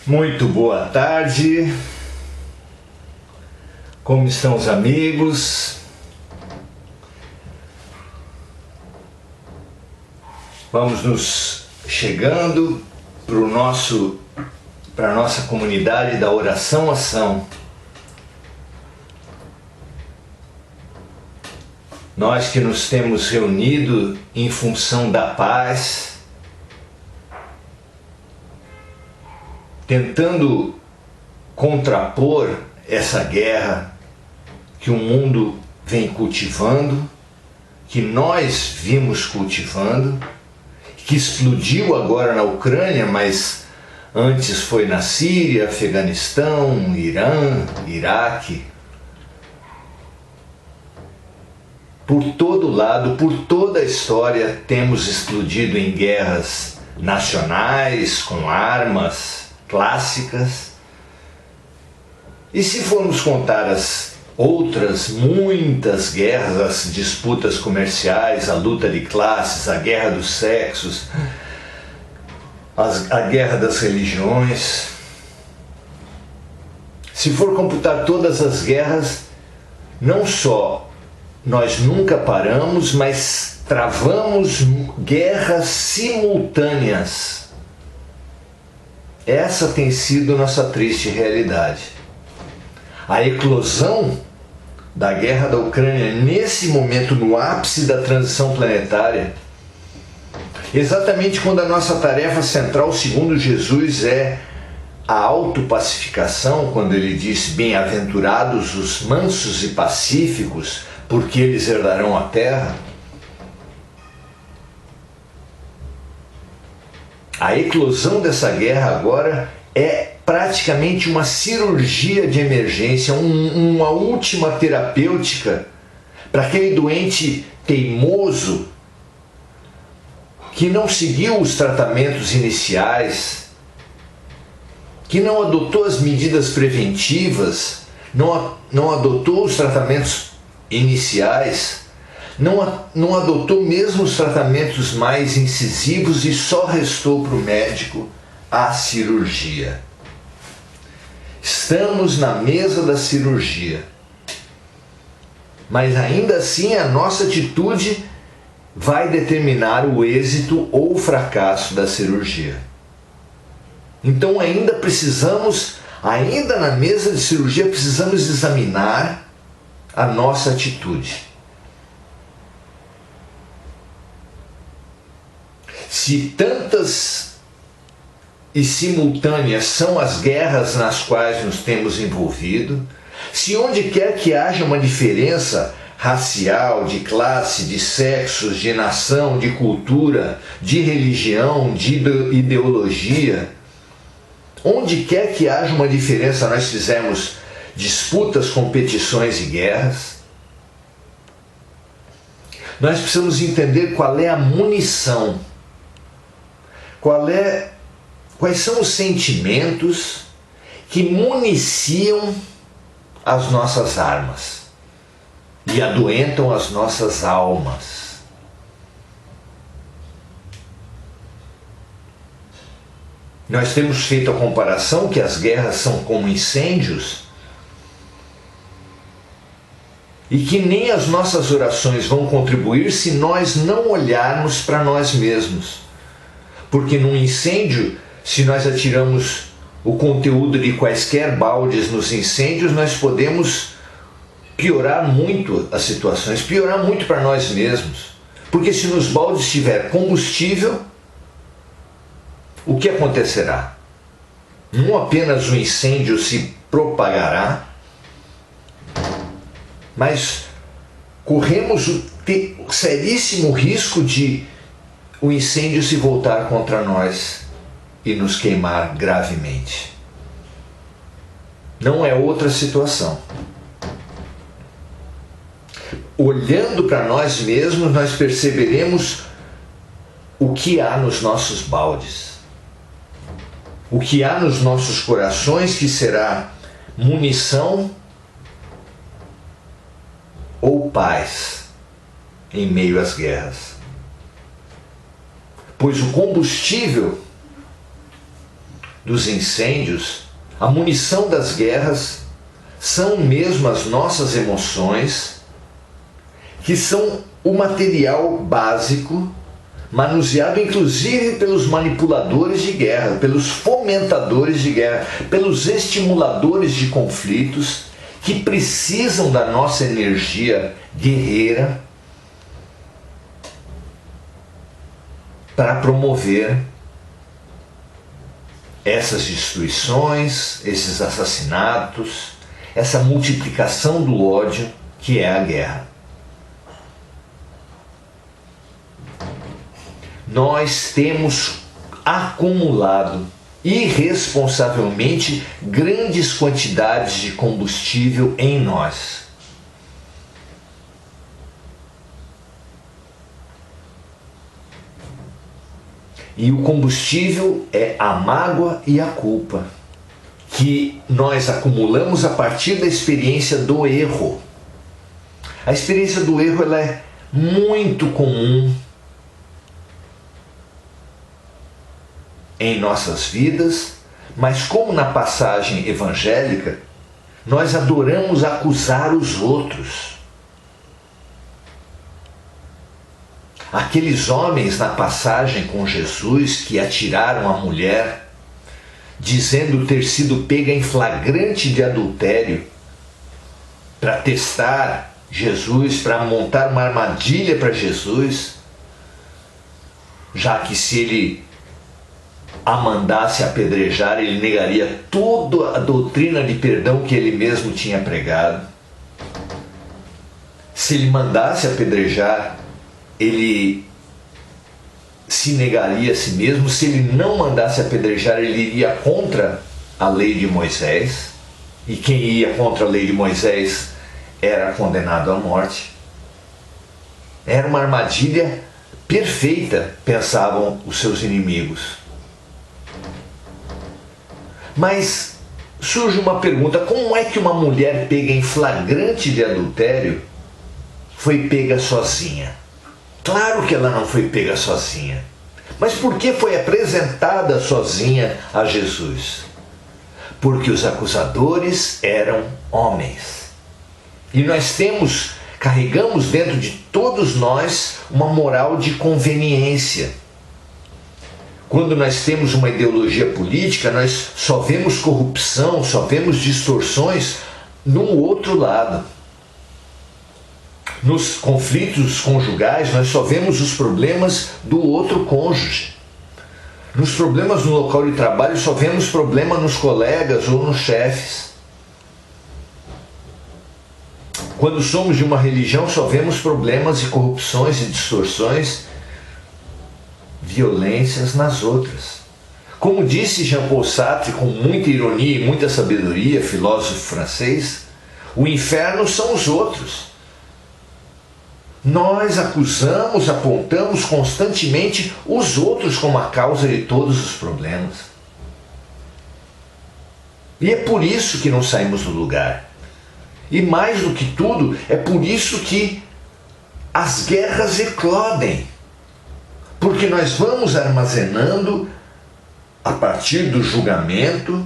Muito boa tarde, como estão os amigos? Vamos nos chegando para a nossa comunidade da oração-ação. Nós que nos temos reunido em função da paz, tentando contrapor essa guerra que o mundo vem cultivando, que nós vimos cultivando, que explodiu agora na Ucrânia, mas antes foi na Síria, Afeganistão, Irã, Iraque. Por todo lado, por toda a história, temos explodido em guerras nacionais, com armas clássicas. E se formos contar as outras muitas guerras, as disputas comerciais, a luta de classes, a guerra dos sexos, a guerra das religiões, se for computar todas as guerras, não só nós nunca paramos, mas travamos guerras simultâneas. Essa tem sido nossa triste realidade. A eclosão da guerra da Ucrânia, nesse momento, no ápice da transição planetária, exatamente quando a nossa tarefa central, segundo Jesus, é a autopacificação, quando ele disse: bem-aventurados os mansos e pacíficos, porque eles herdarão a terra. A eclosão dessa guerra agora é praticamente uma cirurgia de emergência, uma última terapêutica para aquele doente teimoso que não seguiu os tratamentos iniciais, que não adotou as medidas preventivas, não adotou os tratamentos iniciais, não adotou mesmo os tratamentos mais incisivos e só restou para o médico a cirurgia. Estamos na mesa da cirurgia, mas ainda assim a nossa atitude vai determinar o êxito ou o fracasso da cirurgia. Então ainda na mesa de cirurgia, precisamos examinar a nossa atitude. Se tantas e simultâneas são as guerras nas quais nos temos envolvido, se onde quer que haja uma diferença racial, de classe, de sexos, de nação, de cultura, de religião, de ideologia, onde quer que haja uma diferença, nós fizemos disputas, competições e guerras. Nós precisamos entender qual é a munição, quais são os sentimentos que municiam as nossas armas e adoentam as nossas almas. Nós temos feito a comparação que as guerras são como incêndios e que nem as nossas orações vão contribuir se nós não olharmos para nós mesmos. Porque num incêndio, se nós atiramos o conteúdo de quaisquer baldes nos incêndios, nós podemos piorar muito as situações, piorar muito para nós mesmos. Porque se nos baldes tiver combustível, o que acontecerá? Não apenas o incêndio se propagará, mas corremos o seríssimo risco de o incêndio se voltar contra nós e nos queimar gravemente. Não é outra situação. Olhando para nós mesmos, nós perceberemos o que há nos nossos baldes, o que há nos nossos corações, que será munição ou paz em meio às guerras. Pois o combustível dos incêndios, a munição das guerras, são mesmo as nossas emoções, que são o material básico, manuseado inclusive pelos manipuladores de guerra, pelos fomentadores de guerra, pelos estimuladores de conflitos, que precisam da nossa energia guerreira para promover essas destruições, esses assassinatos, essa multiplicação do ódio que é a guerra. Nós temos acumulado irresponsavelmente grandes quantidades de combustível em nós. E o combustível é a mágoa e a culpa, que nós acumulamos a partir da experiência do erro. A experiência do erro, ela é muito comum em nossas vidas, mas como na passagem evangélica, nós adoramos acusar os outros. Aqueles homens na passagem com Jesus que atiraram a mulher, dizendo ter sido pega em flagrante de adultério, para testar Jesus, para montar uma armadilha para Jesus, já que se ele a mandasse apedrejar, ele negaria toda a doutrina de perdão que ele mesmo tinha pregado. Se ele mandasse apedrejar, ele se negaria a si mesmo. Se ele não mandasse apedrejar, ele iria contra a lei de Moisés. E quem ia contra a lei de Moisés era condenado à morte. Era uma armadilha perfeita, pensavam os seus inimigos. Mas surge uma pergunta: como é que uma mulher pega em flagrante de adultério foi pega sozinha? Claro que ela não foi pega sozinha. Mas por que foi apresentada sozinha a Jesus? Porque os acusadores eram homens. E nós carregamos dentro de todos nós uma moral de conveniência. Quando nós temos uma ideologia política, nós só vemos corrupção, só vemos distorções no outro lado. Nos conflitos conjugais, nós só vemos os problemas do outro cônjuge. Nos problemas no local de trabalho, só vemos problema nos colegas ou nos chefes. Quando somos de uma religião, só vemos problemas e corrupções e distorções, violências nas outras. Como disse Jean-Paul Sartre com muita ironia e muita sabedoria, filósofo francês, o inferno são os outros. Nós acusamos, apontamos constantemente os outros como a causa de todos os problemas. E é por isso que não saímos do lugar. E mais do que tudo, é por isso que as guerras eclodem. Porque nós vamos armazenando, a partir do julgamento,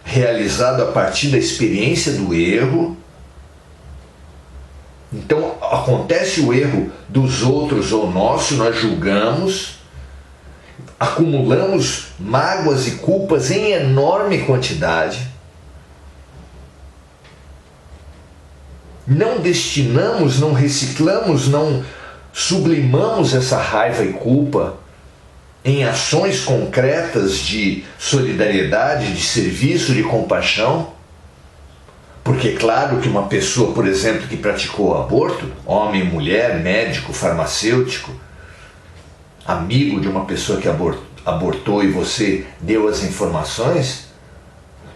realizado a partir da experiência do erro. Então acontece o erro dos outros ou nosso, nós julgamos, acumulamos mágoas e culpas em enorme quantidade, não destinamos, não reciclamos, não sublimamos essa raiva e culpa em ações concretas de solidariedade, de serviço, de compaixão. Porque é claro que uma pessoa, por exemplo, que praticou o aborto, homem, mulher, médico, farmacêutico, amigo de uma pessoa que abortou e você deu as informações,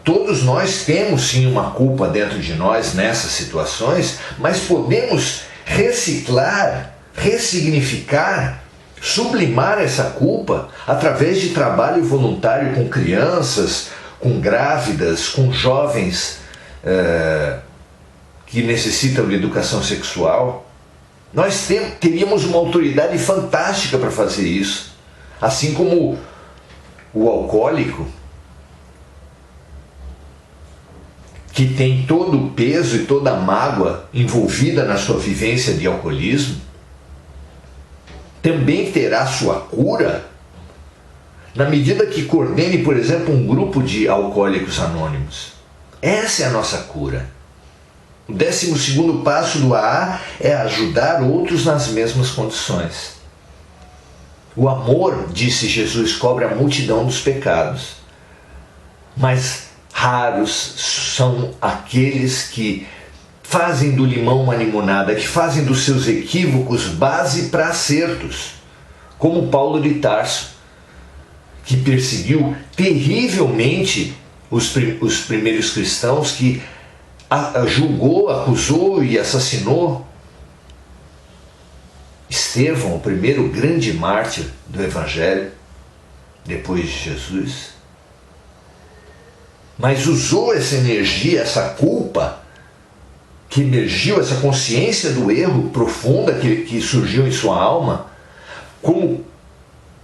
todos nós temos sim uma culpa dentro de nós nessas situações, mas podemos reciclar, ressignificar, sublimar essa culpa através de trabalho voluntário com crianças, com grávidas, com jovens que necessitam de educação sexual. Nós teríamos uma autoridade fantástica para fazer isso. Assim como o alcoólico, que tem todo o peso e toda a mágoa envolvida na sua vivência de alcoolismo, também terá sua cura na medida que coordene, por exemplo, um grupo de alcoólicos anônimos. Essa é a nossa cura. O 12º passo do AA é ajudar outros nas mesmas condições. O amor, disse Jesus, cobre a multidão dos pecados. Mas raros são aqueles que fazem do limão uma limonada, que fazem dos seus equívocos base para acertos, como Paulo de Tarso, que perseguiu terrivelmente os primeiros cristãos, que julgou, acusou e assassinou Estevão, o primeiro grande mártir do Evangelho, depois de Jesus. Mas usou essa energia, essa culpa, que emergiu, essa consciência do erro profunda que surgiu em sua alma, como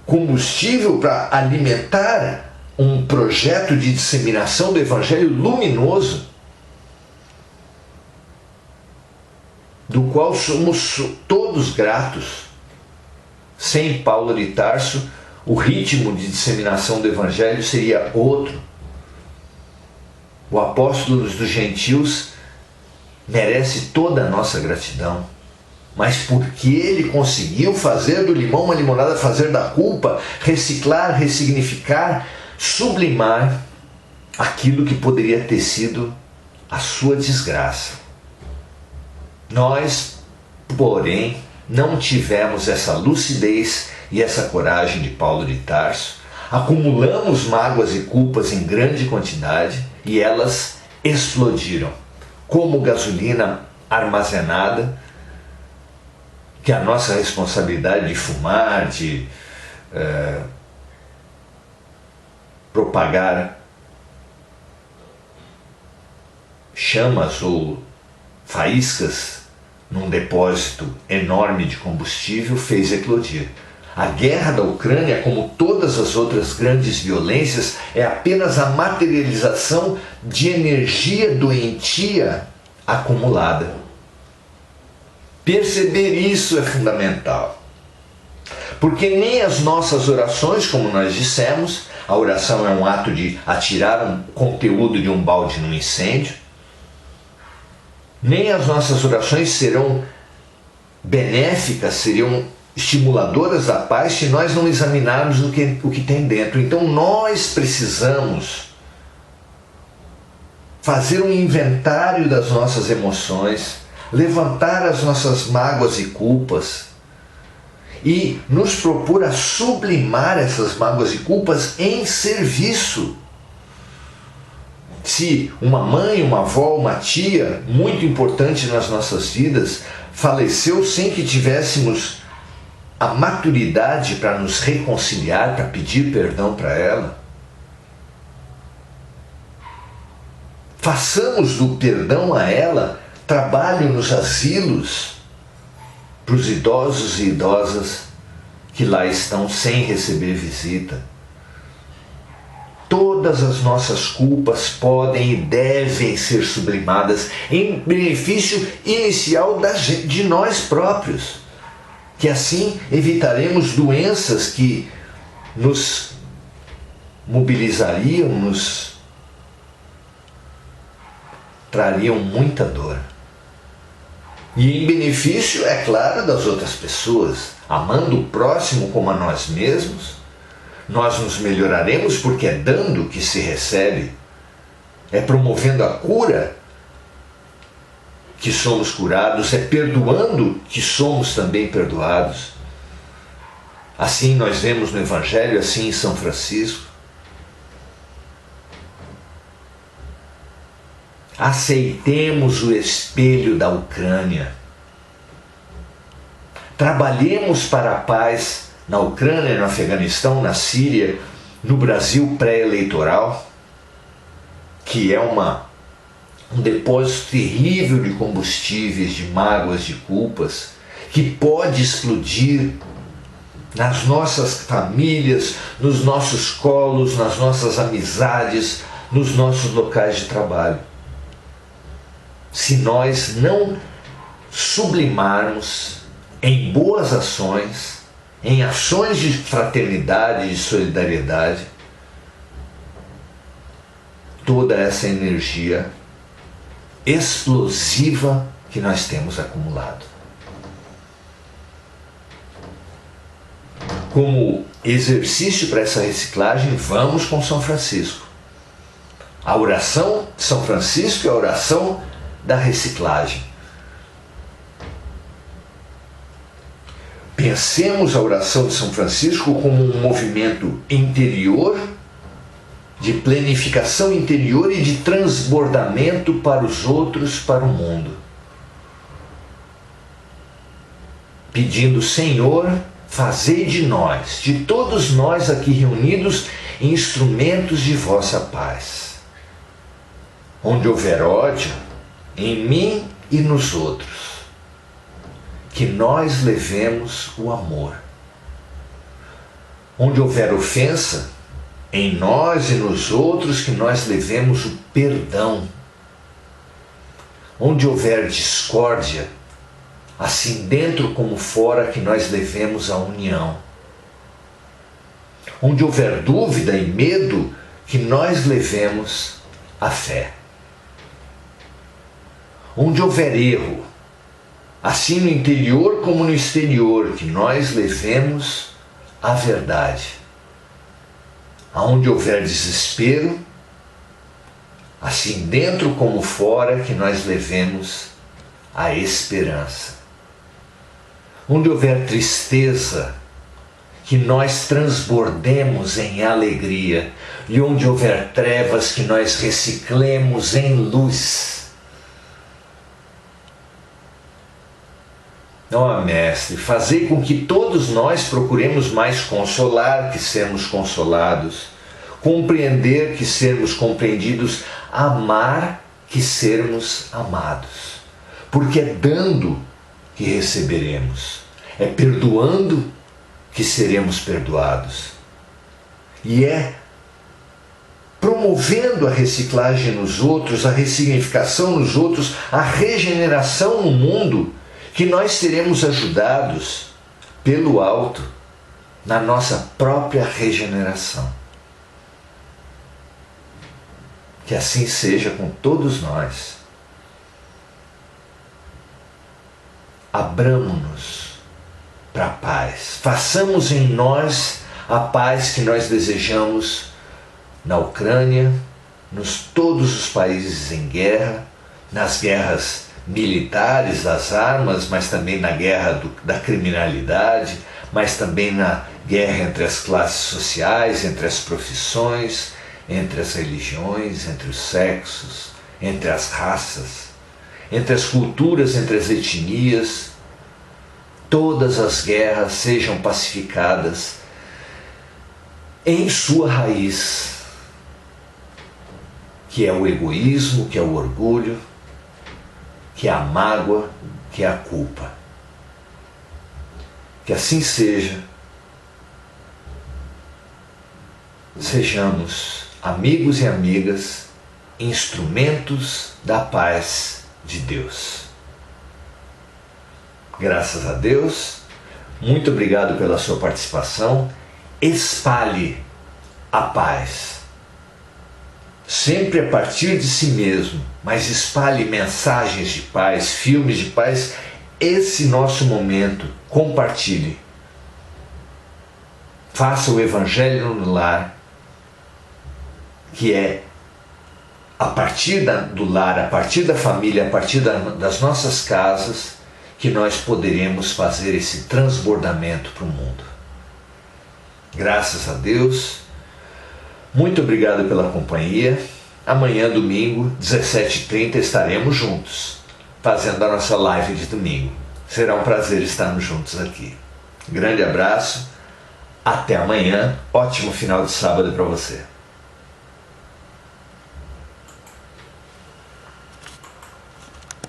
combustível para alimentar um projeto de disseminação do Evangelho luminoso, do qual somos todos gratos. Sem Paulo de Tarso, o ritmo de disseminação do Evangelho seria outro. O apóstolo dos gentios merece toda a nossa gratidão, mas porque ele conseguiu fazer do limão uma limonada, fazer da culpa, reciclar, ressignificar, sublimar aquilo que poderia ter sido a sua desgraça. Nós, porém, não tivemos essa lucidez e essa coragem de Paulo de Tarso, acumulamos mágoas e culpas em grande quantidade e elas explodiram, como gasolina armazenada, que é a nossa responsabilidade de fumar, de propagar chamas ou faíscas num depósito enorme de combustível, fez eclodir. A guerra da Ucrânia, como todas as outras grandes violências, é apenas a materialização de energia doentia acumulada. Perceber isso é fundamental. Porque nem as nossas orações, como nós dissemos, a oração é um ato de atirar um conteúdo de um balde num incêndio, nem as nossas orações serão benéficas, seriam estimuladoras da paz se nós não examinarmos o que tem dentro. Então nós precisamos fazer um inventário das nossas emoções, levantar as nossas mágoas e culpas e nos propor a sublimar essas mágoas e culpas em serviço. Se uma mãe, uma avó, uma tia muito importante nas nossas vidas faleceu sem que tivéssemos a maturidade para nos reconciliar, para pedir perdão para ela, façamos do perdão a ela trabalho nos asilos para os idosos e idosas que lá estão sem receber visita. Todas as nossas culpas podem e devem ser sublimadas em benefício inicial de nós próprios, que assim evitaremos doenças que nos mobilizariam, nos trariam muita dor. E em benefício, é claro, das outras pessoas, amando o próximo como a nós mesmos, nós nos melhoraremos, porque é dando que se recebe, é promovendo a cura que somos curados, é perdoando que somos também perdoados. Assim nós vemos no Evangelho, assim em São Francisco. Aceitemos o espelho da Ucrânia. Trabalhemos para a paz na Ucrânia, no Afeganistão, na Síria, no Brasil pré-eleitoral, que é um depósito terrível de combustíveis, de mágoas, de culpas, que pode explodir nas nossas famílias, nos nossos colos, nas nossas amizades, nos nossos locais de trabalho. Se nós não sublimarmos em boas ações, em ações de fraternidade e de solidariedade, toda essa energia explosiva que nós temos acumulado. Como exercício para essa reciclagem, vamos com São Francisco. A oração de São Francisco é a oração da reciclagem. Pensemos a oração de São Francisco como um movimento interior, de planificação interior e de transbordamento para os outros, para o mundo. Pedindo, Senhor, fazei de nós, de todos nós aqui reunidos, instrumentos de vossa paz. Onde houver ódio, em mim e nos outros, que nós levemos o amor. Onde houver ofensa, em nós e nos outros, que nós levemos o perdão. Onde houver discórdia, assim dentro como fora, que nós levemos a união. Onde houver dúvida e medo, que nós levemos a fé. Onde houver erro, assim no interior como no exterior, que nós levemos a verdade. Aonde houver desespero, assim dentro como fora, que nós levemos a esperança. Onde houver tristeza, que nós transbordemos em alegria. E onde houver trevas, que nós reciclemos em luz. Ó Mestre, fazei com que todos nós procuremos mais consolar que sermos consolados, compreender que sermos compreendidos, amar que sermos amados. Porque é dando que receberemos, é perdoando que seremos perdoados. E é promovendo a reciclagem nos outros, a ressignificação nos outros, a regeneração no mundo, que nós seremos ajudados pelo alto na nossa própria regeneração. Que assim seja com todos nós. Abramo-nos para a paz. Façamos em nós a paz que nós desejamos na Ucrânia, nos todos os países em guerra, nas guerras militares, das armas, mas também na guerra da criminalidade, mas também na guerra entre as classes sociais, entre as profissões, entre as religiões, entre os sexos, entre as raças, entre as culturas, entre as etnias. Todas as guerras sejam pacificadas em sua raiz, que é o egoísmo, que é o orgulho, que é a mágoa, que é a culpa. Que assim seja. Sejamos amigos e amigas, instrumentos da paz de Deus. Graças a Deus, muito obrigado pela sua participação. Espalhe a paz. Sempre a partir de si mesmo, mas espalhe mensagens de paz, filmes de paz. Esse nosso momento, compartilhe. Faça o Evangelho no lar, que é a partir do lar, a partir da família, a partir das nossas casas, que nós poderemos fazer esse transbordamento para o mundo. Graças a Deus. Muito obrigado pela companhia. Amanhã, domingo, 17h30, estaremos juntos, fazendo a nossa live de domingo. Será um prazer estarmos juntos aqui. Grande abraço. Até amanhã. Ótimo final de sábado para você.